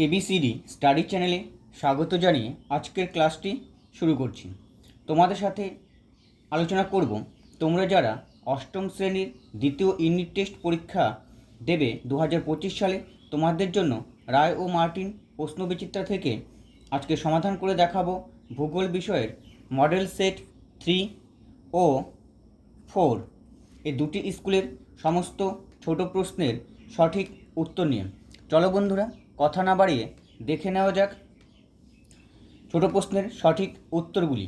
ABCD study চ্যানেলে স্বাগত জানিয়ে আজকের ক্লাসটি শুরু করছি। তোমাদের সাথে আলোচনা করব তোমরা যারা অষ্টম শ্রেণীর দ্বিতীয় ইউনিট টেস্ট পরীক্ষা দেবে 2025 সালে, তোমাদের জন্য রায় ও মার্টিন প্রশ্নবিচিত্রা থেকে আজকে সমাধান করে দেখাবো ভূগোল বিষয়ের মডেল সেট 3 ও 4 এই দুটি স্কুলের সমস্ত ছোট প্রশ্নের সঠিক উত্তর নিয়ে। চলো বন্ধুরা, কথা না বাড়িয়ে দেখে নেওয়া যাক ছোট প্রশ্নের সঠিক উত্তরগুলি।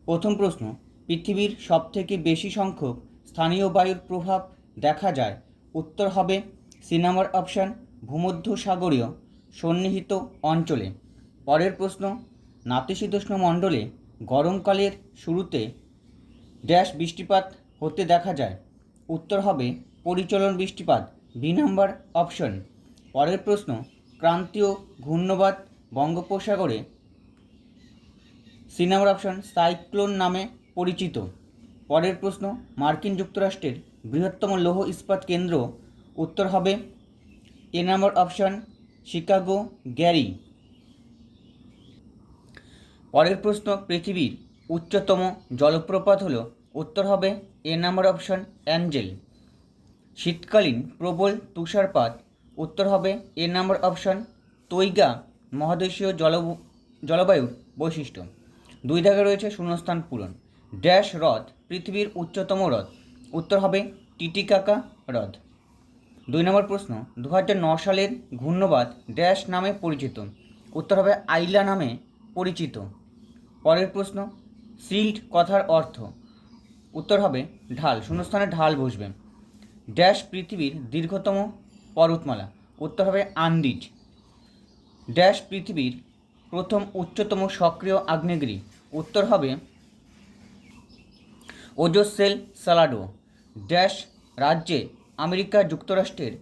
প্রথম প্রশ্ন, পৃথিবীর সবথেকে বেশি সংখ্যক স্থানীয় বায়ুর প্রভাব দেখা যায়। উত্তর হবে সি নাম্বার অপশান, ভূমধ্যসাগরীয় সন্নিহিত অঞ্চলে। পরের প্রশ্ন, নাতিশীতোষ্ণ মণ্ডলে গরমকালের শুরুতে ড্যাশ বৃষ্টিপাত হতে দেখা যায়। উত্তর হবে পরিচলন বৃষ্টিপাত, বি নাম্বার অপশন। পরের প্রশ্ন, ক্রান্তীয় ঘূর্ণবাত বঙ্গোপসাগরে সি নাম্বার অপশন সাইক্লোন নামে পরিচিত। পরের প্রশ্ন, মার্কিন যুক্তরাষ্ট্রের বৃহত্তম লৌহ ইস্পাত কেন্দ্র। উত্তর হবে এ নাম্বার অপশন শিকাগো গ্যারি। পরের প্রশ্ন, পৃথিবীর উচ্চতম জলপ্রপাত হলো। উত্তর হবে এ নাম্বার অপশন অ্যাঞ্জেল। শীতকালীন প্রবল তুষারপাত। উত্তর হবে এ নাম্বার অপশন তৈগা মহাদেশীয় জলবায়ুর বৈশিষ্ট্য। দুই দাগে রয়েছে শূন্যস্থান পূরণ। ড্যাশ হ্রদ পৃথিবীর উচ্চতম হ্রদ। উত্তর হবে টিটিকাকা হ্রদ। দুই নম্বর প্রশ্ন, 2009 সালের ঘূর্ণবাত ড্যাশ নামে পরিচিত। উত্তর হবে আইলা নামে পরিচিত। পরের প্রশ্ন, সিল্ট কথার অর্থ। উত্তর হবে ঢাল, শূন্যস্থানে ঢাল বসবে। ড্যাশ পৃথিবীর দীর্ঘতম পর্বতমালা। উত্তর হবে আন্দিজ। ড্যাশ পৃথিবীর প্রথম উচ্চতম সক্রিয় আগ্নেয়গিরি। উত্তর হবে ওজোসেল সালাডো। ড্যাশ রাজ্যে আমেরিকা যুক্তরাষ্ট্রের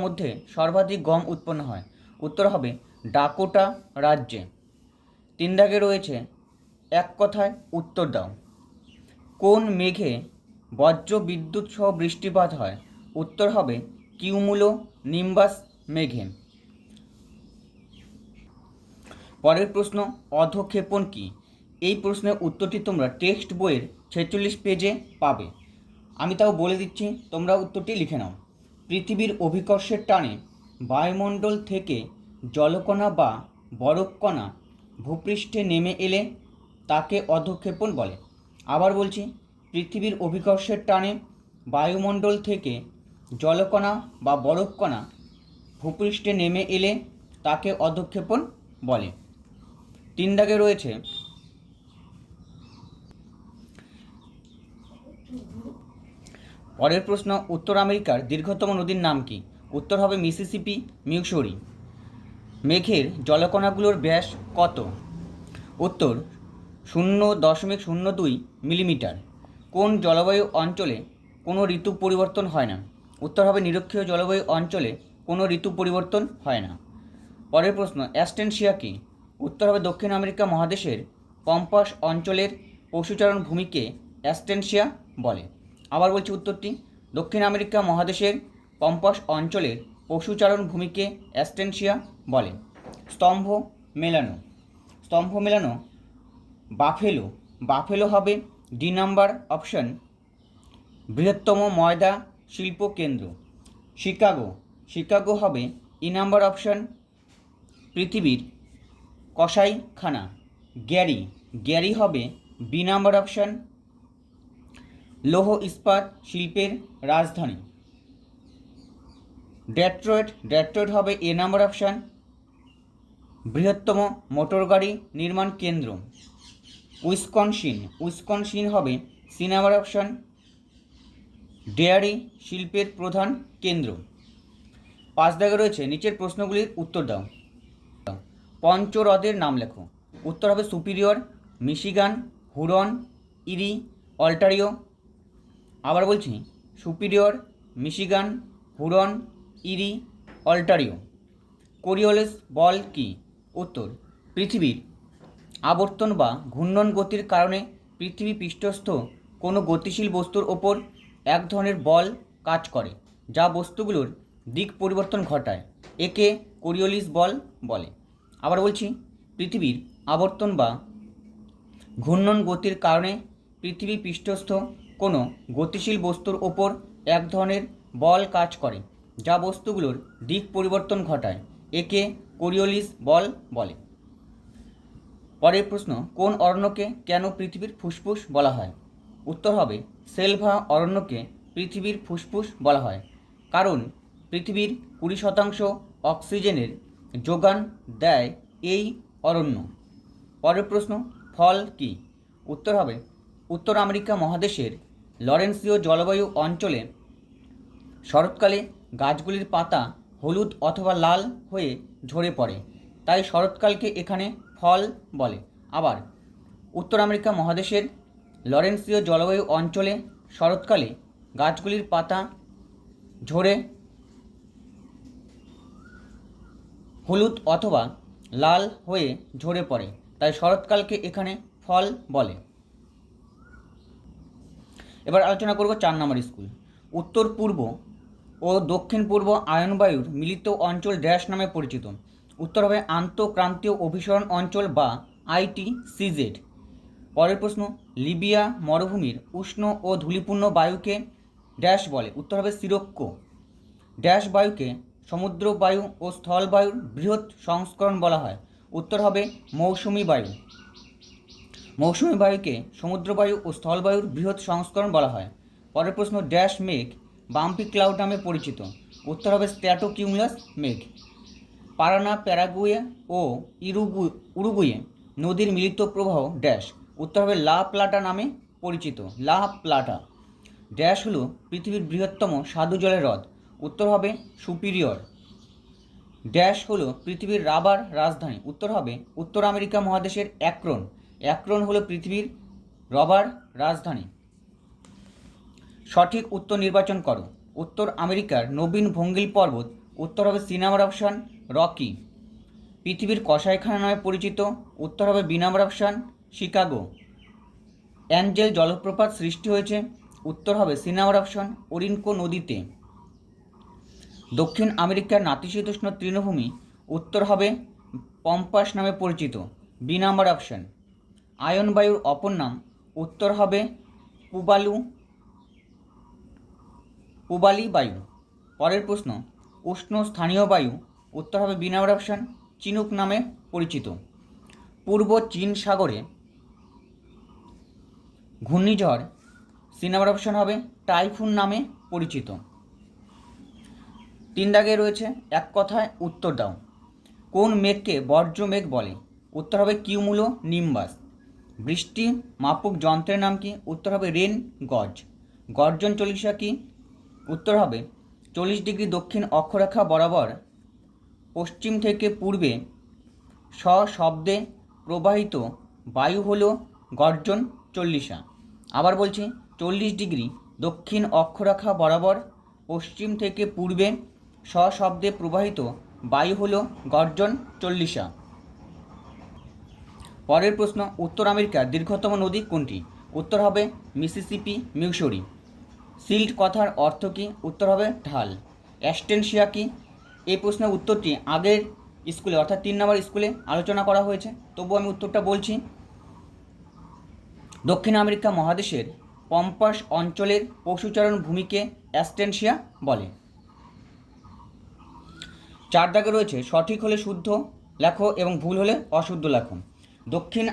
মধ্যে সর্বাধিক গম উৎপন্ন হয়। উত্তর হবে ডাকোটা রাজ্যে। তিন দাগে রয়েছে এক কথায় উত্তর দাও। কোন মেঘে বজ্র বিদ্যুৎ সহ বৃষ্টিপাত হয়? উত্তর হবে কিউমুলো নিম্বাস মেঘে। পরের প্রশ্ন, অধক্ষেপণ কি? এই প্রশ্নের উত্তরটি তোমরা টেক্সট বইয়ের 46 পেজে পাবে। আমি তাও বলে দিচ্ছি, তোমরা উত্তরটি লিখে নাও। পৃথিবীর অভিকর্ষের টানে বায়ুমণ্ডল থেকে জলকণা বা বরফকণা ভূপৃষ্ঠে নেমে এলে তাকে অধক্ষেপণ বলে। আবার বলছি, পৃথিবীর অভিকর্ষের টানে বায়ুমণ্ডল থেকে জলকণা বা বরফকণা ভূপৃষ্ঠে নেমে এলে তাকে অধক্ষেপণ বলে। তিন দাগে রয়েছে পরের প্রশ্ন, উত্তর আমেরিকার দীর্ঘতম নদীর নাম কি? উত্তর হবে মিসিসিপি মিউসরি। মেঘের জলকণাগুলোর ব্যাস কত? উত্তর 0.02 মিলিমিটার। কোন জলবায়ু অঞ্চলে কোনো ঋতু পরিবর্তন হয় না? উত্তর হবে নিরক্ষীয় জলবায়ু অঞ্চলে কোনো ঋতু পরিবর্তন হয় না। পরের প্রশ্ন, অ্যাস্টেনশিয়া কি? উত্তর হবে দক্ষিণ আমেরিকা মহাদেশের পম্পাস অঞ্চলের পশুচারণ ভূমিকে অ্যাস্টেনশিয়া বলে। আবার বলছি উত্তরটি, দক্ষিণ আমেরিকা মহাদেশের পম্পাস অঞ্চলের পশুচারণ ভূমিকে অ্যাস্টেনশিয়া বলে। স্তম্ভ মেলানো। স্তম্ভ মেলানো বাফেলো। বাফেলো হবে ডি নাম্বার অপশন বৃহত্তম ময়দা শিল্প কেন্দ্র। শিকাগো। শিকাগো হবে ই নাম্বার অপশন পৃথিবীর কসাইখানা। গ্যারি। গ্যারি হবে বি নাম্বার অপশন লৌহ ইস্পাত শিল্পের রাজধানী। ডেট্রয়েট। ডেট্রয়েট হবে এ নাম্বার অপশান বৃহত্তম মোটরগাড়ি নির্মাণ কেন্দ্র। উইসকনসিন। উইসকনসিন হবে সি নাম্বার অপশান ডেয়ারি শিল্পের প্রধান কেন্দ্র। পাঁচ দাগে রয়েছে নিচের প্রশ্নগুলির উত্তর দাও। পঞ্চহ্রদের নাম লেখো। উত্তর হবে সুপিরিয়র, মিশিগান, হুরন, ইরি, অল্টারিও। আবার বলছি, সুপিরিয়র, মিশিগান, হুরন, ইরি, অল্টারিও। কোরিওলিস বল কি? উত্তর পৃথিবীর আবর্তন বা ঘূর্ণন গতির কারণে পৃথিবী পৃষ্ঠস্থ কোনো গতিশীল বস্তুর ওপর এক ধরনের বল কাজ করে যা বস্তুগুলোর দিক পরিবর্তন ঘটায়। একে কোরিওলিস বল বলে। আবার বলছি, পৃথিবীর আবর্তন বা ঘূর্ণন গতির কারণে পৃথিবী পৃষ্ঠস্থ কোনো গতিশীল বস্তুর ওপর এক ধরনের বল কাজ করে, যা বস্তুগুলোর দিক পরিবর্তন ঘটায়। একে কোরিওলিস বল বলে। পরের প্রশ্ন, কোন অরণ্যকে কেন পৃথিবীর ফুসফুস বলা হয়? উত্তর হবে, সেলভা অরণ্যকে পৃথিবীর ফুসফুস বলা হয়, কারণ পৃথিবীর 20% অক্সিজেনের যোগান দেয় এই অরণ্য। পরের প্রশ্ন, ফল কি? উত্তর হবে, উত্তর আমেরিকা মহাদেশের লরেন্সীয় জলবায়ু অঞ্চলে শরৎকালে গাছগুলির পাতা হলুদ অথবা লাল হয়ে ঝরে পড়ে, তাই শরৎকালকে এখানে ফল বলে। আবার উত্তর আমেরিকা মহাদেশের লরেন্সীয় জলবায়ু অঞ্চলে শরৎকালে গাছগুলির পাতা ঝরে হলুদ অথবা লাল হয়ে ঝরে পড়ে, তাই শরৎকালকে এখানে ফল বলে। এবার আলোচনা করব 4 নম্বর স্কুল। উত্তর পূর্ব ও দক্ষিণ পূর্ব আয়নবায়ুর মিলিত অঞ্চল ড্যাশ নামে পরিচিত। উত্তর হবে আন্তঃক্রান্তীয় অভিসরণ অঞ্চল বা ITCZ। পরের প্রশ্ন, লিবিয়া মরুভূমির উষ্ণ ও ধূলিপূর্ণ বায়ুকে ড্যাশ বলে? উত্তর হবে সিরোক্ষ। ড্যাশ বায়ুকে সমুদ্র বায়ু ও স্থল বায়ুর বৃহৎ সংস্করণ বলা হয়? উত্তর হবে মৌসুমী বায়ু। মৌসুমী বায়ুকে সমুদ্র বায়ু ও স্থল বায়ুর বৃহৎ সংস্করণ বলা হয়। পরের প্রশ্ন, ড্যাশ মেঘ বাম্পি ক্লাউড নামে পরিচিত? উত্তর হবে স্ট্র্যাটোকিউমুলাস মেঘ। পারানা, প্যারাগুয়ে ও উরুগুয়ে নদীর মিলিত প্রবাহ ড্যাশ? উত্তর হবে লা প্লাটা নামে পরিচিত। লা প্লাটা। ড্যাশ হলো পৃথিবীর বৃহত্তম স্বাদু জলের হ্রদ? উত্তর হবে সুপিরিয়র। ড্যাশ হলো পৃথিবীর রাবার রাজধানী? উত্তর হবে উত্তর আমেরিকা মহাদেশের অ্যাক্রন। অ্যাক্রন হলো পৃথিবীর রবার রাজধানী। সঠিক উত্তর নির্বাচন করো। উত্তর আমেরিকার নবীন ভঙ্গিল পর্বত? উত্তর হবে সি নাম্বার অপশান রকি। পৃথিবীর কসাইখানা নামে পরিচিত? উত্তর হবে B number option Chicago. Angel জলপ্রপাত সৃষ্টি হয়েছে? উত্তর হবে সি নাম্বার অপশান ওরিনকো নদীতে। দক্ষিণ আমেরিকার নাতিশীতোষ্ণ তৃণভূমি? উত্তর হবে পম্পাস নামে পরিচিত। B number option. আয়ন বায়ুর অপর নাম? উত্তর হবে পুবালি বায়ু। পরের প্রশ্ন, উষ্ণ স্থানীয় বায়ু? উত্তর হবে বি নাম্বার অপশান চিনুক নামে পরিচিত। পূর্ব চীন সাগরে ঘূর্ণিঝড়? সি নাম্বার অপশান হবে টাইফুন নামে পরিচিত। 3 দাগে রয়েছে, এক কথায় উত্তর দাও। কোন মেঘকে বর্জ্য মেঘ বলে? উত্তর হবে কিউমুলো নিম্বাস। বৃষ্টি মাপক যন্ত্রের নাম কি? উত্তর হবে রেন গজ। গর্জন চল্লিশা কি? উত্তর হবে 40 ডিগ্রি দক্ষিণ অক্ষরেখা বরাবর পশ্চিম থেকে পূর্বে সশব্দে প্রবাহিত বায়ু হল গর্জন চল্লিশা। আবার বলছি, 40 ডিগ্রি দক্ষিণ অক্ষরেখা বরাবর পশ্চিম থেকে পূর্বে সশব্দে প্রবাহিত বায়ু হল গর্জন চল্লিশা। পরের প্রশ্ন, উত্তর আমেরিকার দীর্ঘতম নদী কোনটি? উত্তর হবে মিসিসিপি মিউসরি। সিল্ট কথার অর্থ কী? উত্তর হবে ঢাল। অ্যাস্টেনশিয়া কি? এই প্রশ্নের উত্তরটি আগের স্কুলে অর্থাৎ 3 নম্বর স্কুলে আলোচনা করা হয়েছে, তবু আমি উত্তরটা বলছি। দক্ষিণ আমেরিকা মহাদেশের পম্পাস অঞ্চলের পশুচারণ ভূমিকে অ্যাস্টেনশিয়া বলে। 4 দাগে রয়েছে, সঠিক হলে শুদ্ধ লেখো এবং ভুল হলে অশুদ্ধ লেখো। দক্ষিণ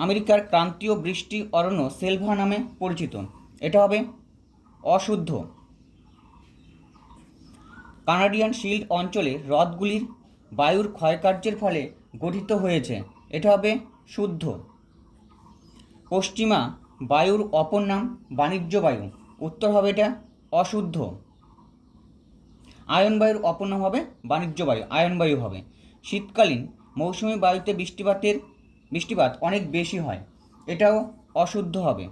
আমেরিকার ক্রান্তীয় বৃষ্টি অরণ্য সেলভা নামে পরিচিত? এটা হবে অশুদ্ধ। কানাডিয়ান শিল্ড অঞ্চলে হ্রদগুলির বায়ুর ক্ষয়কার্যের ফলে গঠিত হয়েছে? এটা হবে শুদ্ধ। পশ্চিমা বায়ুর অপর নাম বাণিজ্য বায়ু? উত্তর হবে এটা অশুদ্ধ। আয়ন বায়ুর অপর নাম হবে বাণিজ্য বায়ু, আয়ন বায়ু হবে। শীতকালীন মৌসুমি বায়ুতে বৃষ্টিপাত অনেক বেশি হয়? এটাও অশুদ্ধ হবে।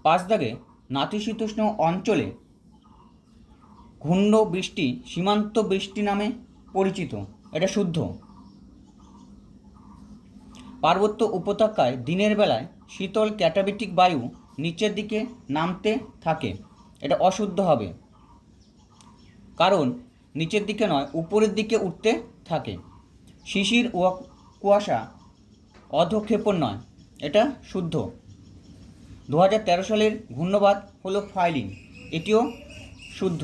5 দাগে নাতিশীতোষ্ণ অঞ্চলে ঘূর্ণ বৃষ্টি সীমান্ত বৃষ্টি নামে পরিচিত? এটা শুদ্ধ। পার্বত্য উপত্যকায় দিনের বেলায় শীতল ক্যাটাবেটিক বায়ু নিচের দিকে নামতে থাকে? এটা অশুদ্ধ হবে। কারণ নিচের দিকে নয় উপরের দিকে উঠতে থাকে। শিশির ও কুয়াশা অধঃক্ষেপণ নয়, এটা শুদ্ধ। 2013 সালের ঘূর্ণবাদ হলো ফাইলিন, এটিও শুদ্ধ।